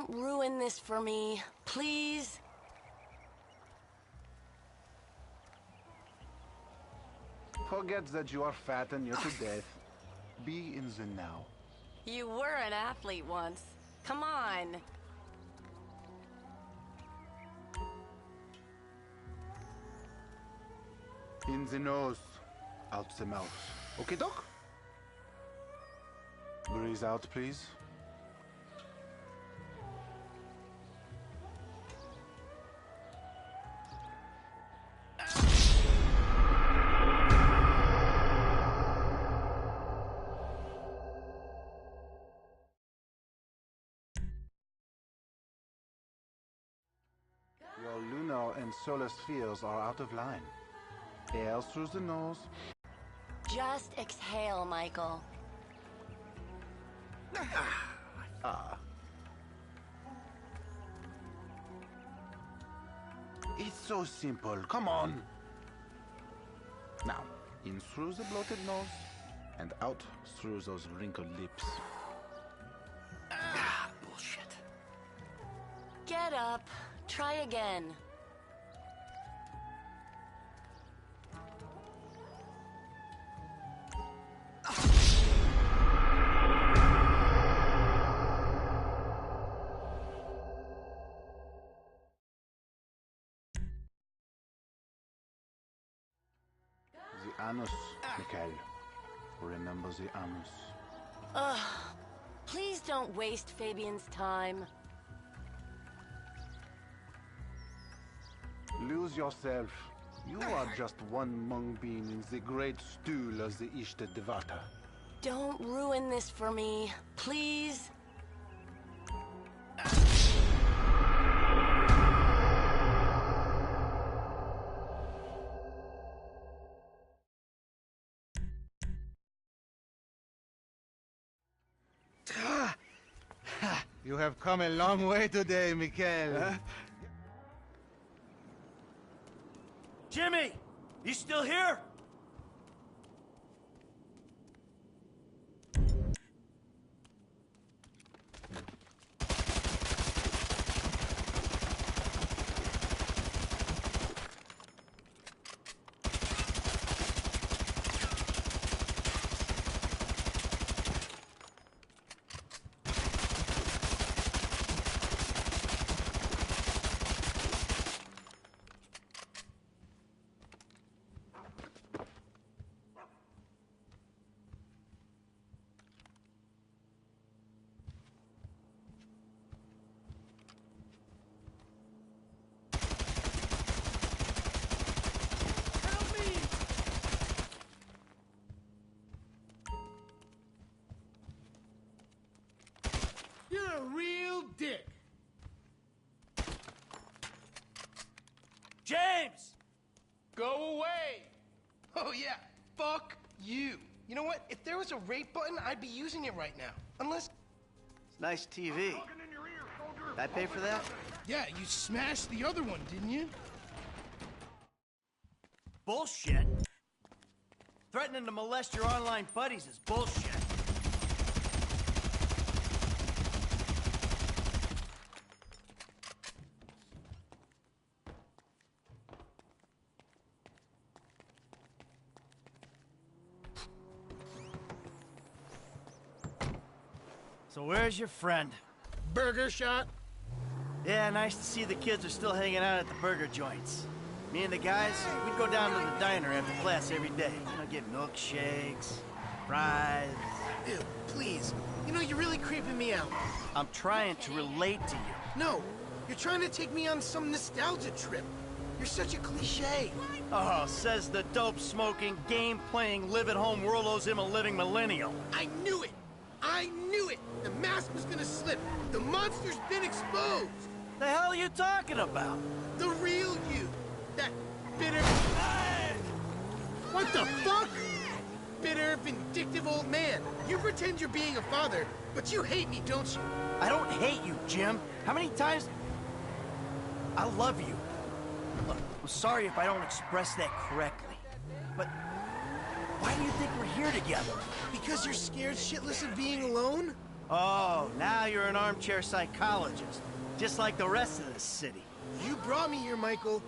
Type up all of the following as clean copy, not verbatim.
Don't ruin this for me, please. Forget that you are fat and near to death. Be in the now. You were an athlete once. Come on. In the nose, out the mouth. Okay, Doc? Breathe out, please. Your lunar and solar spheres are out of line. Air through the nose. Just exhale, Michael. It's so simple. Come on. Now, in through the bloated nose and out through those wrinkled lips. Bullshit. Get up. Try again. The anus, Mikhail. Remember the anus. Ugh. Please don't waste Fabian's time. Lose yourself. You are just one mung bean in the great stool of the Ishta Devata. Don't ruin this for me, please. You have come a long way today, Mikhail. Jimmy! You still here? You're a real dick. James! Go away. Oh yeah, fuck you. You know what? If there was a rate button, I'd be using it right now. Unless... It's nice TV. Did I pay for that? Yeah, you smashed the other one, didn't you? Bullshit. Threatening to molest your online buddies is bullshit. So where's your friend? Burger shot. Yeah, nice to see the kids are still hanging out at the burger joints. Me and the guys, we'd go down to the diner after class every day. You know, get milkshakes, fries. Ew, please. You know, you're really creeping me out. I'm trying to relate to you. No, you're trying to take me on some nostalgia trip. You're such a cliche. Oh, says the dope-smoking, game-playing, live-at-home world owes him a living millennial. I knew it. I knew it. The mask was gonna slip. The monster's been exposed. The hell are you talking about? The real you. That bitter... What the fuck? Bitter, vindictive old man. You pretend you're being a father, but you hate me, don't you? I don't hate you, Jim. How many times... I love you. Look, I'm sorry if I don't express that correctly. But why do you think we're here together? Because you're scared shitless of being alone? Oh, now you're an armchair psychologist, just like the rest of this city. You brought me here, Michael.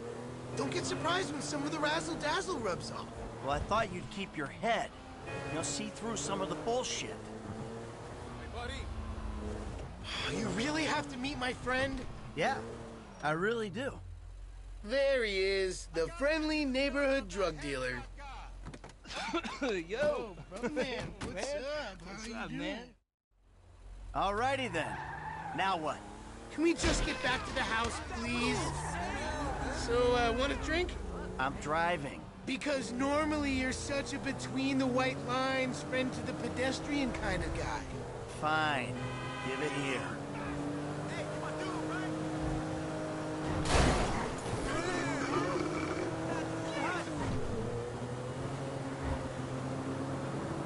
Don't get surprised when some of the razzle-dazzle rubs off. Well, I thought you'd keep your head. You'll see through some of the bullshit. You really have to meet my friend? Yeah, I really do. There he is, the friendly neighborhood drug dealer. Yo, Brother man, what's up? what's How up, you man? doing? Alrighty then. Now what? Can we just get back to the house, please? So, want a drink? I'm driving. Because normally you're such a between-the-white-lines, friend-to-the-pedestrian kind of guy. Fine. Give it here.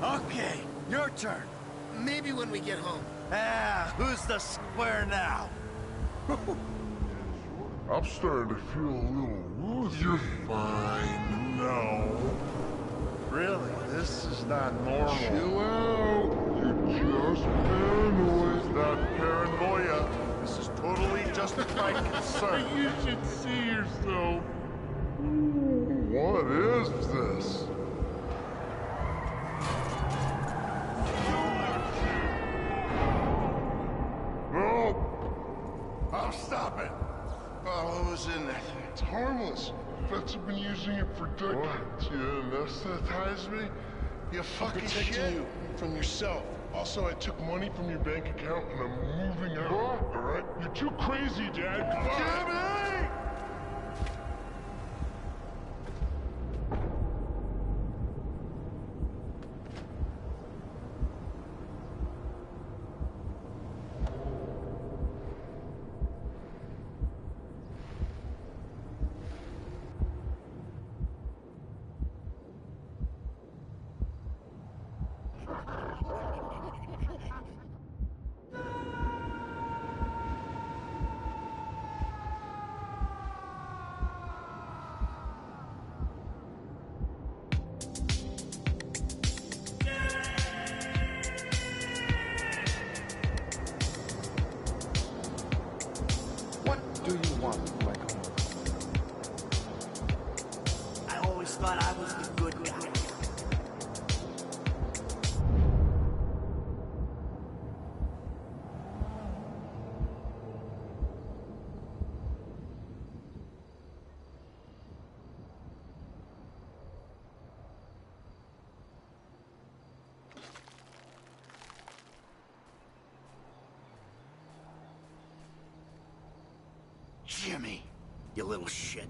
Okay, your turn. Maybe when we get home. Ah, who's the square now? I'm starting to feel a little woozy. You're fine now. Really? This is not normal. Chill out. You're just paranoid. It's not paranoia. This is totally justified concern. You should see yourself. What is this? No! Oh, stop it. Oh, what was in that thing? It's harmless. Vets have been using it for decades. You anesthetize me? You fucking Protecting shit. you from yourself. Also, I took money from your bank account and I'm moving out. Alright? You're too crazy, Dad. Jimmy! What do you want, Michael? I always thought I was the good guy. Jimmy, you little shit.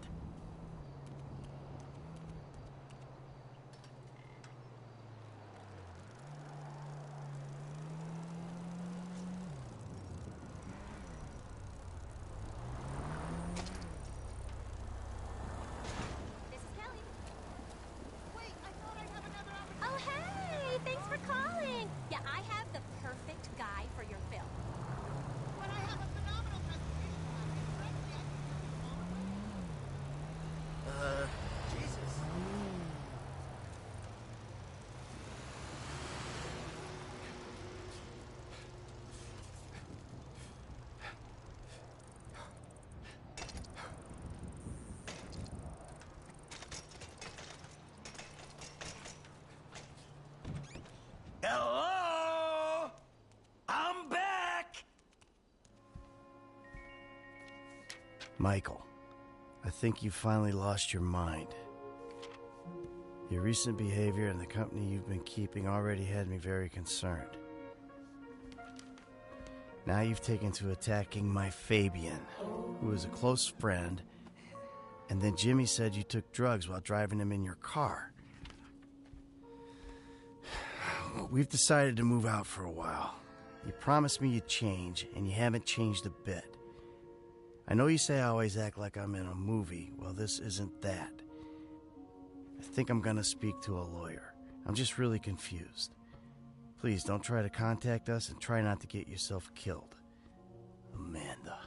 This is Kelly. Wait, I thought I'd have another opportunity. Oh, hey! Thanks for calling. Yeah, I have the perfect guy for your film. But I have a phenomenal presentation. Jesus. Hello? I'm back! Michael, I think you finally lost your mind. Your recent behavior and the company you've been keeping already had me very concerned. Now you've taken to attacking my Fabian, who is a close friend, and then Jimmy said you took drugs while driving him in your car. We've decided to move out for a while. You promised me you'd change, and you haven't changed a bit. I know you say I always act like I'm in a movie. Well, this isn't that. I think I'm gonna speak to a lawyer. I'm just really confused. Please don't try to contact us and try not to get yourself killed. Amanda.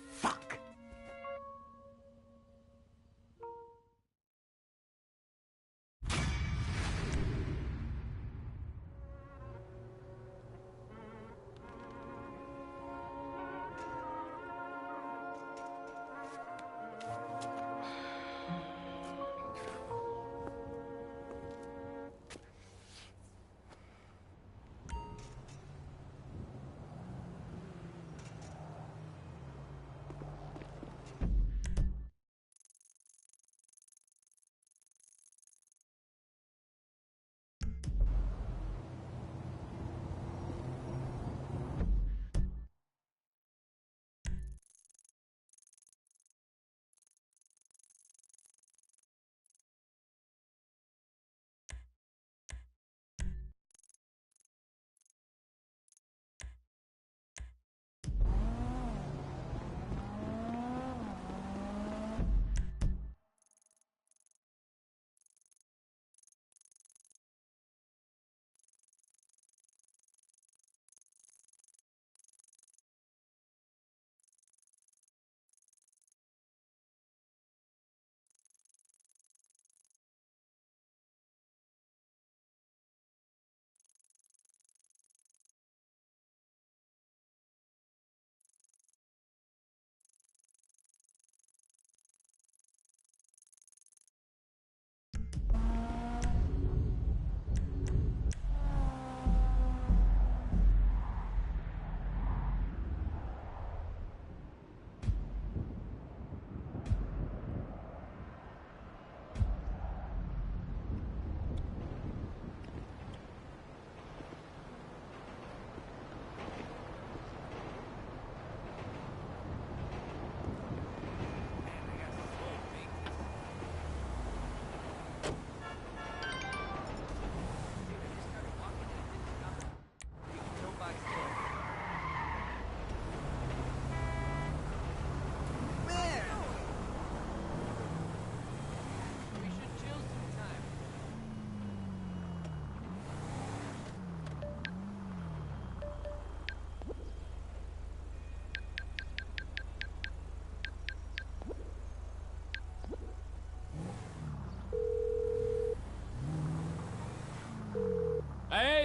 Fuck!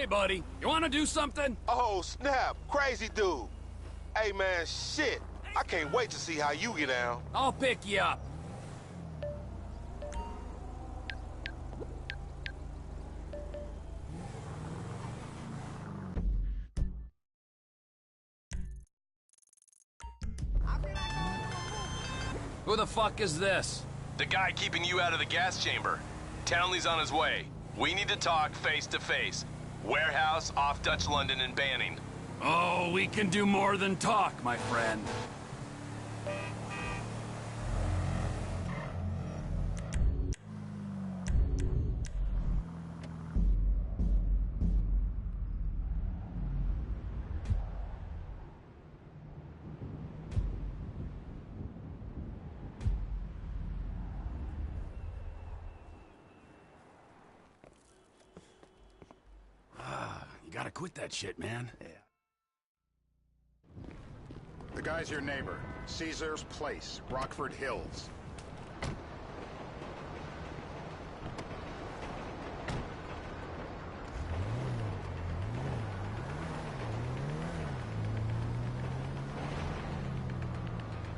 buddy. You wanna do something? Oh, snap. Crazy dude. Hey, man, shit. I can't wait to see how you get down. I'll pick you up. Who the fuck is this? The guy keeping you out of the gas chamber. Townley's on his way. We need to talk face to face. Warehouse off Dutch London and Banning. Oh, we can do more than talk, my friend. You gotta quit that shit, man. Yeah. The guy's your neighbor. Caesar's Place, Rockford Hills.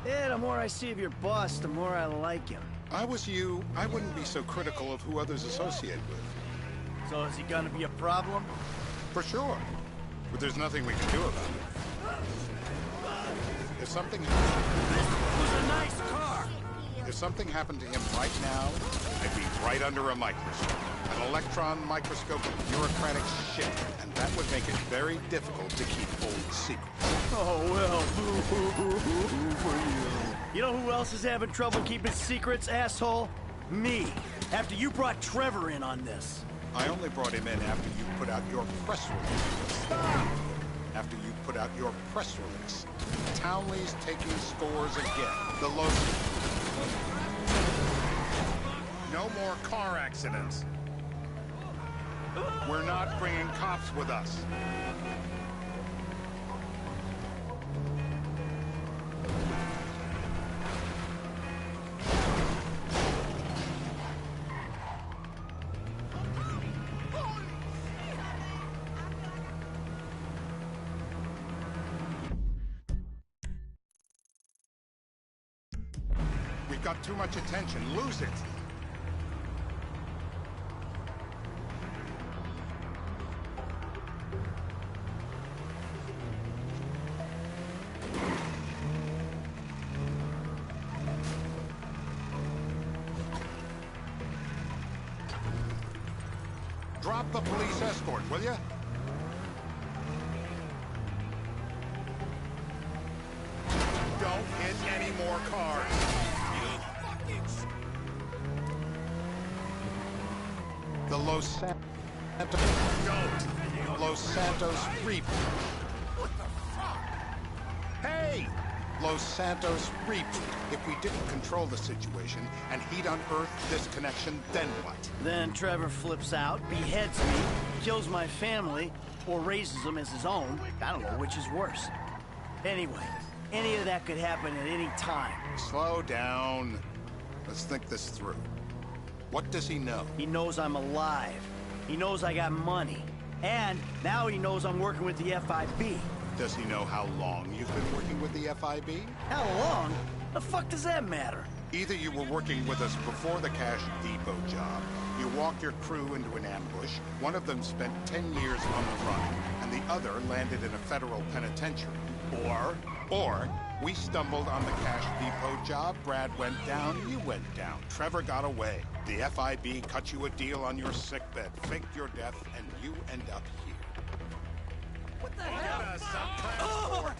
Yeah, the more I see of your boss, the more I like him. I was you, I wouldn't be so critical of who others associate with. So is he gonna be a problem? For sure. But there's nothing we can do about it. If something Was a nice car. If something happened to him right now, I'd be right under a microscope. An electron microscope of bureaucratic shit, and that would make it very difficult to keep old secrets. Oh, well, boo-hoo-hoo-hoo for you. You know who else is having trouble keeping secrets, asshole? Me. After you brought Trevor in on this. I only brought him in after you put out your press release. Stop! After you put out your press release. Townley's taking scores again. The local... No more car accidents. We're not bringing cops with us. We've got too much attention. Lose it. Drop the police escort, will you? Don't hit any more cars. The Los Santos... Don't! Los Santos Reap. What the fuck? Hey! Los Santos Reap. If we didn't control the situation and he'd unearthed this connection, then what? Then Trevor flips out, beheads me, kills my family, or raises them as his own. I don't know which is worse. Anyway, any of that could happen at any time. Slow down. Let's think this through. What does he know? He knows I'm alive. He knows I got money. And now he knows I'm working with the FIB. Does he know how long you've been working with the FIB? How long? The fuck does that matter? Either you were working with us before the Cash Depot job, you walked your crew into an ambush, one of them spent 10 years on the run, and the other landed in a federal penitentiary. Or we stumbled on the Cash Depot job, Brad went down, you went down. Trevor got away. The FIB cut you a deal on your sickbed, faked your death, and you end up here. What the hell? Some transport.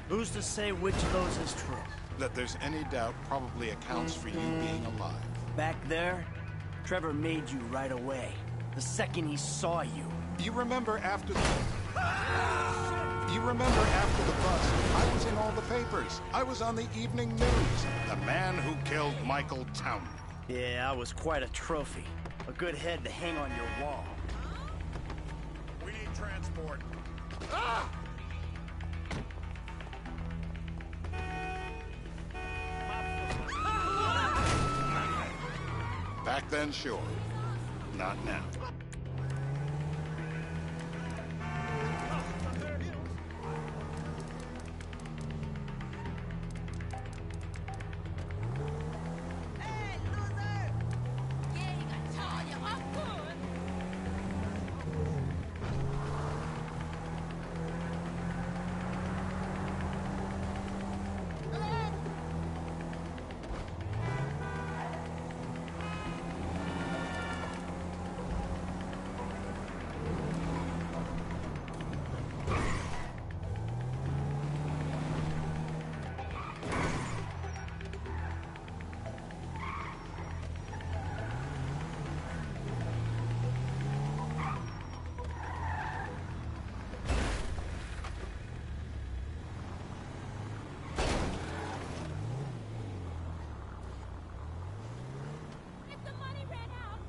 Who's to say which of those is true? That there's any doubt probably accounts for you being alive. Back there, Trevor made you right away. The second he saw you. You remember after the... You remember after the bust, I was in all the papers. I was on the evening news. The man who killed Michael Townley. Yeah, I was quite a trophy. A good head to hang on your wall. We need transport. Ah! then sure. Not now.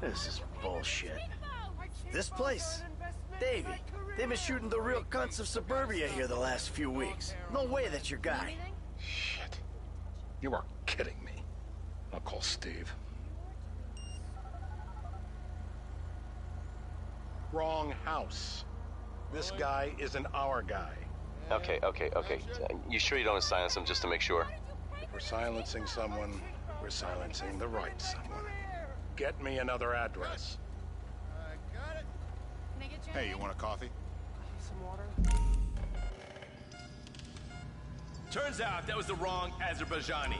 This is bullshit. This place? Davey, they've been shooting the real cunts of suburbia here the last few weeks. No way that's your guy. Shit. You are kidding me. I'll call Steve. Wrong house. This guy isn't our guy. Okay. You sure you don't silence him just to make sure? If we're silencing someone, we're silencing the right someone. Get me another address. Got it. Hey, you want a coffee? Some water? Turns out that was the wrong Azerbaijani.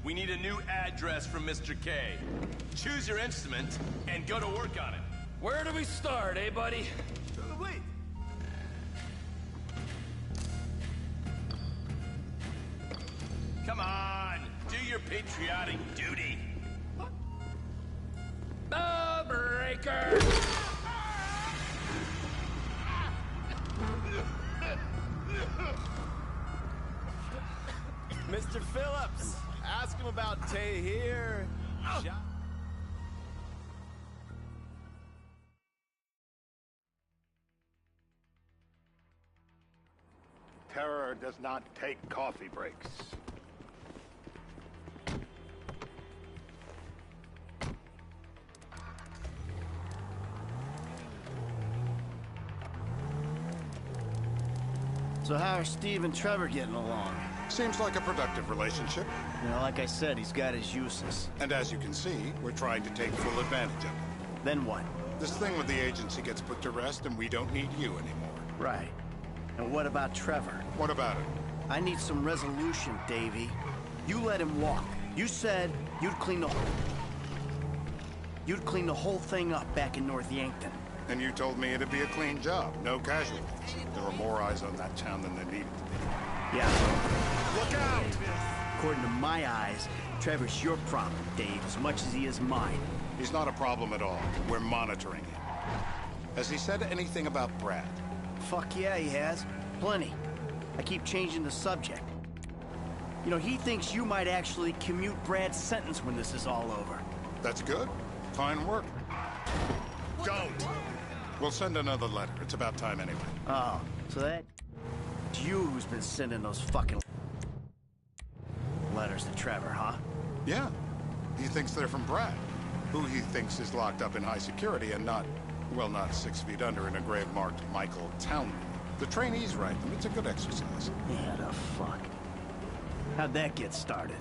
We need a new address from Mr. K. Choose your instrument and go to work on it. Where do we start, eh, buddy? Wait. Come on, do your patriotic duty. The breaker! Mr. Phillips, ask him about Tahir. Terror does not take coffee breaks. So how are Steve and Trevor getting along? Seems like a productive relationship. You know, like I said, he's got his uses. And as you can see, we're trying to take full advantage of it. Then what? This thing with the agency gets put to rest and we don't need you anymore. Right. And what about Trevor? What about it? I need some resolution, Davey. You let him walk. You said you'd clean the whole thing up back in North Yankton. And you told me it'd be a clean job, no casualties. There were more eyes on that town than there needed to be. Yeah. Look out! According to my eyes, Trevor's your problem, Dave, as much as he is mine. He's not a problem at all. We're monitoring him. Has he said anything about Brad? Fuck yeah, he has. Plenty. I keep changing the subject. You know, he thinks you might actually commute Brad's sentence when this is all over. That's good. Fine work. Don't! We'll send another letter. It's about time anyway. Oh, so that's you who's been sending those fucking letters to Trevor, huh? Yeah. He thinks they're from Brad, who he thinks is locked up in high security and not 6 feet under in a grave marked Michael Townley. The trainees write them. It's a good exercise. Yeah, the fuck. How'd that get started?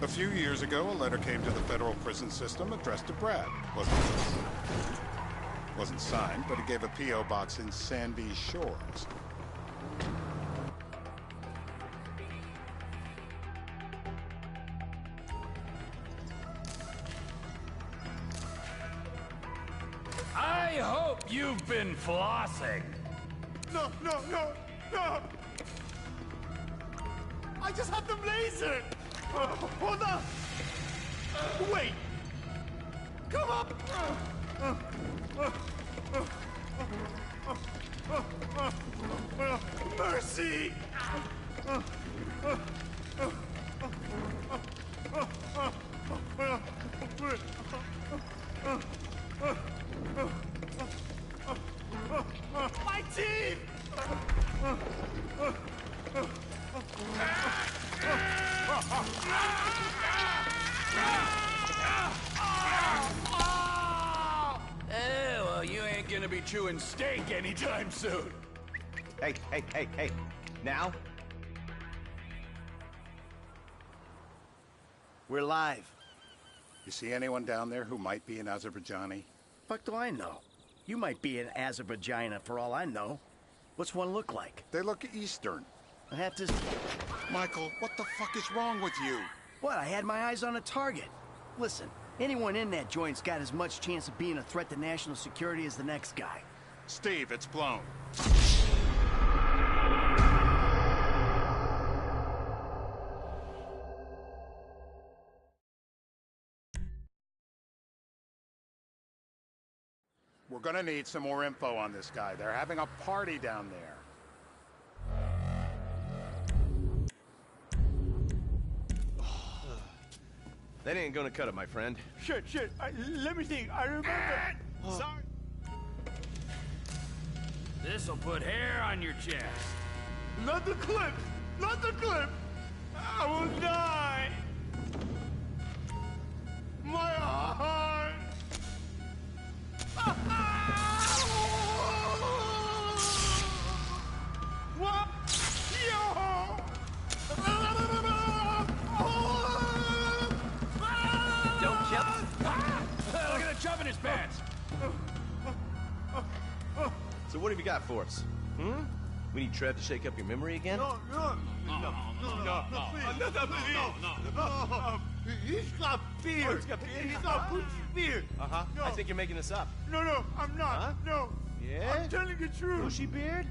A few years ago, a letter came to the federal prison system addressed to Brad. Wasn't signed, but he gave a P.O. box in Sandy Shores. I hope you've been flossing. No! I just had them lasered! Hold on! Wait! Come up! Mercy! My teeth! chewing steak anytime soon. Hey. Now? We're live. You see anyone down there who might be an Azerbaijani? Fuck do I know? You might be an Azerbaijana for all I know. What's one look like? They look Eastern. I have to... Michael, what the fuck is wrong with you? What? I had my eyes on a target. Listen, anyone in that joint's got as much chance of being a threat to national security as the next guy. Steve, it's blown. We're gonna need some more info on this guy. They're having a party down there. That ain't gonna cut it, my friend. Shit. Let me think. I remember. Sorry. This'll put hair on your chest. Not the clip. I will die. My heart. What? Yo! Don't jump. Look at the jump in his pants. So what have you got for us? We need Trev to shake up your memory again? No. He's got beard. He's got Gucci beard. Uh-huh. No. I think you're making this up. No, I'm not. Huh? No. Yeah? I'm telling the truth. Bushy beard?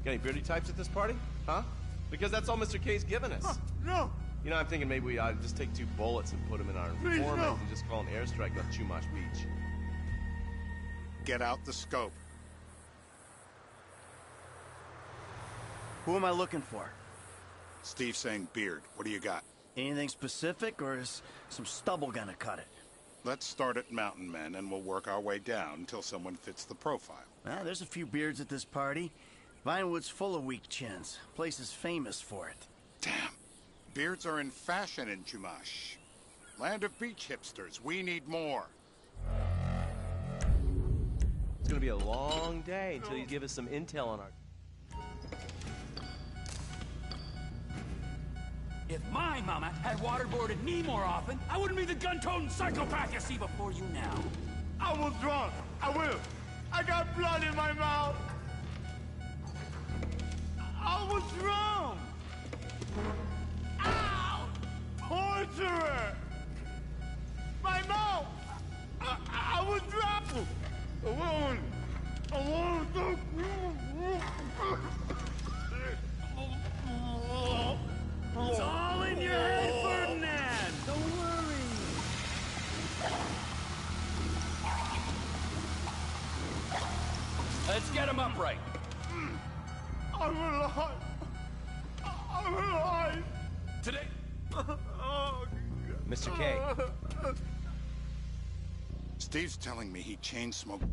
Got any beardy types at this party? Huh? Because that's all Mr. K's given us. No. You know, I'm thinking maybe we ought to just take 2 bullets and put them in our Please, informant no. and just call an airstrike on Chumash Beach. Get out the scope. Who am I looking for? Steve's saying beard. What do you got? Anything specific, or is some stubble gonna cut it? Let's start at Mountain Men, and we'll work our way down until someone fits the profile. Well, there's a few beards at this party. Vinewood's full of weak chins. Place is famous for it. Damn. Beards are in fashion in Chumash. Land of beach hipsters. We need more. It's gonna be a long day until you give us some intel on our... If my mama had waterboarded me more often, I wouldn't be the gun-toting psychopath you see before you now. I was drunk. I will. I got blood in my mouth. I was drunk. Ow! Torturer! My mouth! I was drunk. I want to... It's all in your head, Ferdinand! Don't worry! Let's get him upright. I'm alive! I'm alive! Today... Mr. K. Steve's telling me he chain smoked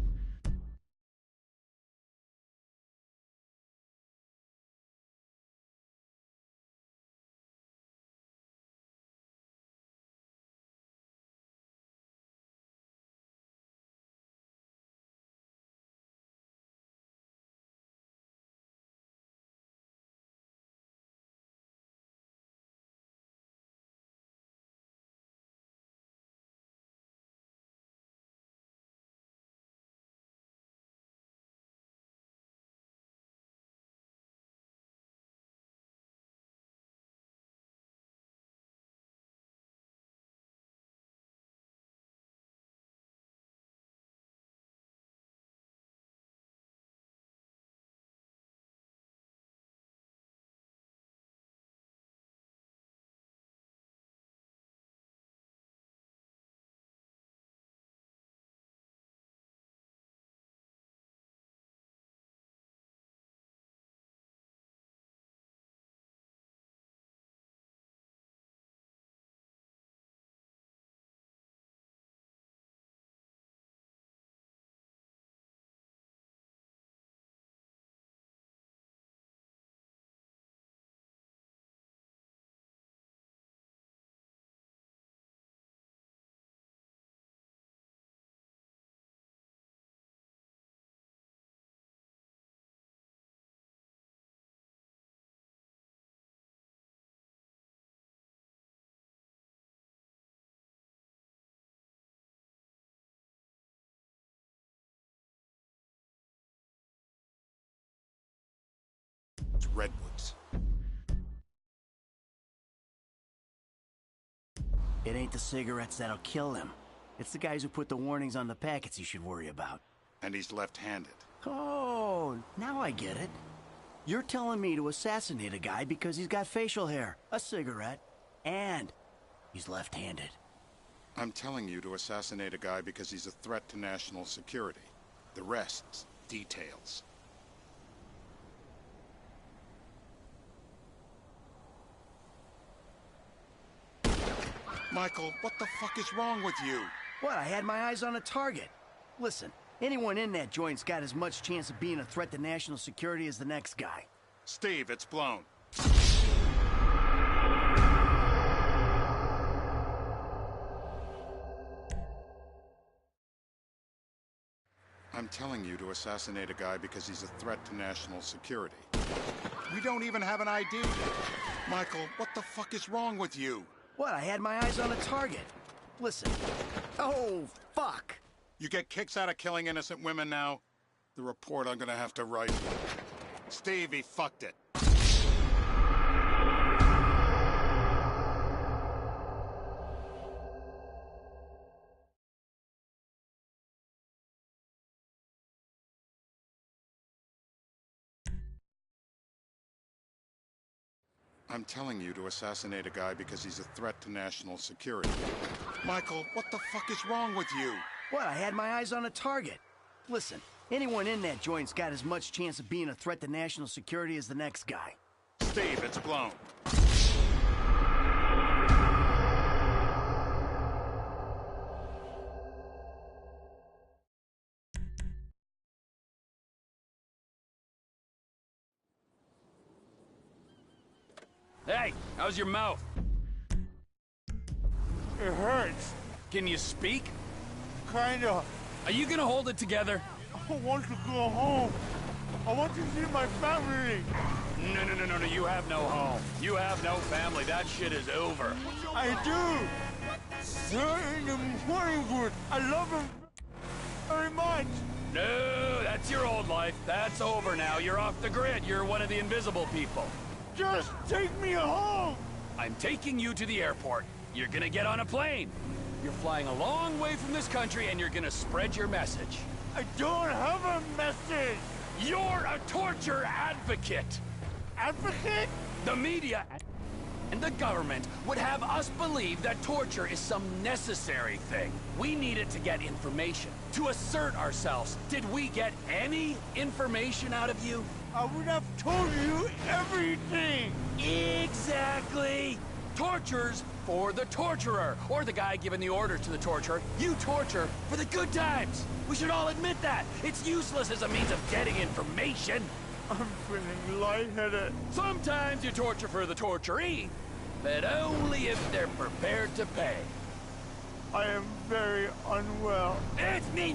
Redwoods. It ain't the cigarettes that'll kill him. It's the guys who put the warnings on the packets you should worry about. And he's left-handed. Oh, now I get it. You're telling me to assassinate a guy because he's got facial hair, a cigarette, and he's left-handed. I'm telling you to assassinate a guy because he's a threat to national security. The rest's details. Michael, what the fuck is wrong with you? What, I had my eyes on a target. Listen, anyone in that joint's got as much chance of being a threat to national security as the next guy. Steve, it's blown. I'm telling you to assassinate a guy because he's a threat to national security. We don't even have an ID yet. Michael, what the fuck is wrong with you? What, I had my eyes on a target. Listen. Oh, fuck. You get kicks out of killing innocent women now? The report I'm gonna have to write. Steve, he fucked it. I'm telling you to assassinate a guy because he's a threat to national security. Michael, what the fuck is wrong with you? What, I had my eyes on a target. Listen, anyone in that joint's got as much chance of being a threat to national security as the next guy. Steve, it's blown. Hey, how's your mouth? It hurts. Can you speak? Kinda. Are you gonna hold it together? I want to go home. I want to see my family. No, you have no home. You have no family. That shit is over. I do. They're in the morning wood. I love them very much. No, that's your old life. That's over now. You're off the grid. You're one of the invisible people. Just take me home! I'm taking you to the airport. You're gonna get on a plane. You're flying a long way from this country and you're gonna spread your message. I don't have a message! You're a torture advocate! Advocate? The media and the government would have us believe that torture is some necessary thing. We need it to get information, to assert ourselves. Did we get any information out of you? I would have told you everything! Exactly! Torture's for the torturer, or the guy giving the orders to the torturer. You torture for the good times! We should all admit that! It's useless as a means of getting information! I'm feeling lightheaded. Sometimes you torture for the torturee, but only if they're prepared to pay. I am very unwell. It's me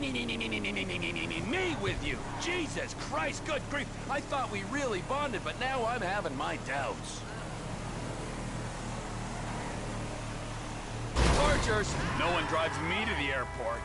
with you. Jesus Christ, good grief. I thought we really bonded, but now I'm having my doubts. Tortures. No one drives me to the airport.